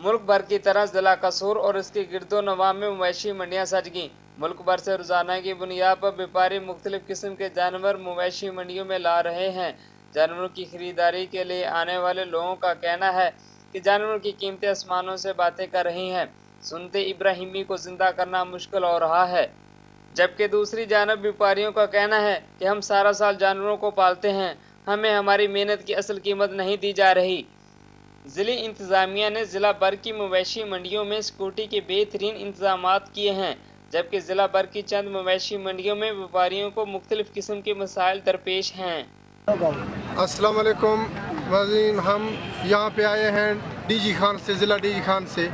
मुल्क भर की तरह जिला कसूर और इसके गिरदोनवा में मवेशी मंडियां सज गईं। मुल्क भर से रोजाना की बुनियाद पर व्यापारी मुख्तलिफ किस्म के जानवर मवेशी मंडियों में ला रहे हैं। जानवरों की खरीदारी के लिए आने वाले लोगों का कहना है कि जानवरों की कीमतें आसमानों से बातें कर रही हैं। सुनते इब्राहिमी को जिंदा करना मुश्किल हो रहा है, जबकि दूसरी जानब व्यापारियों का कहना है कि हम सारा साल जानवरों को पालते हैं, हमें हमारी मेहनत की असल कीमत नहीं दी जा रही। जिले इंतजामिया ने जिला भर की मवेशी मंडियों में सिक्योरिटी के बेहतरीन इंतजाम किए हैं, जबकि जिला भर की चंद मवेशी मंडियों में व्यापारियों को मुख्तलिफ किस्म के मसाइल दरपेश हैं। अस्सलाम वालेकुम वज़ीन, हम यहाँ पे आए हैं डीजी खान से, ज़िला डीजी खान से।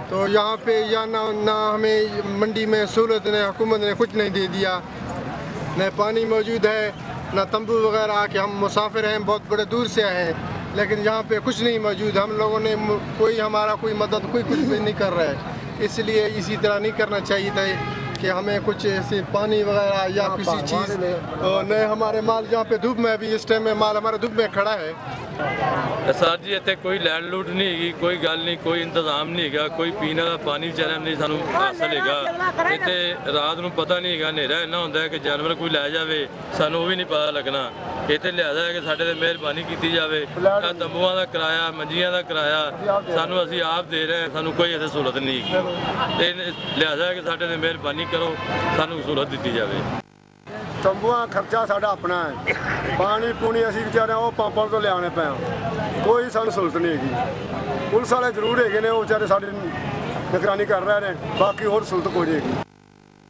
तो यहाँ पे या ना हमें मंडी में सहूलत ने हुकूमत ने कुछ नहीं दे दिया, न पानी मौजूद है, न तंबू वगैरह कि हम मुसाफिर हैं, बहुत बड़े दूर से आए हैं, लेकिन यहाँ पे कुछ नहीं मौजूद। हम लोगों ने कोई हमारा कोई मदद कोई कुछ भी नहीं कर रहा है, इसलिए इसी तरह नहीं करना चाहिए था कि हमें कुछ ऐसे पानी वगैरह या किसी चीज़ न हमारे माल जहाँ पे धूप में, अभी इस टाइम में माल हमारे धूप में खड़ा है। सर जी इतने कोई लैंड लूट नहीं हैगी, कोई गल नहीं, कोई इंतजाम नहीं है, कोई पीने का पानी बेचारा नहीं सानू हासिल है। इतने रात को पता नहीं है, हनेरा इन्ना होंदा है कि जानवर कोई लै जाए सानू भी नहीं पता लगना। इतने लिहाजा है कि साढ़े ते मेहरबानी की जाए। तंबुआ का किराया, मंजियां का किराया सानू असी आप दे रहे हैं, सानू कोई इतने सहूलत नहीं है। लिहाजा है कि साढ़े ते मेहरबानी करो, सानू सहूलत दी जाए। तंबुआ खर्चा साडा अपना है, पानी पूनी असी बेचारे वो पंपों तो लियाने पे, कोई सानू सहूलत नहीं हैगी। पुलिस वाले जरूर है ने, वो बेचारे साडी निगरानी कर रहे हैं, बाकी और सहूलत कोई नहीं हैगी।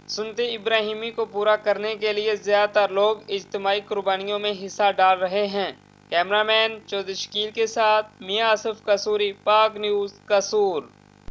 सुनते इब्राहिमी को पूरा करने के लिए ज्यादातर लोग इज्तिमाई कुर्बानियों में हिस्सा डाल रहे हैं। कैमरामैन चौधरी शकील के साथ मियां आसिफ कसूरी, पाक न्यूज़ कसूर।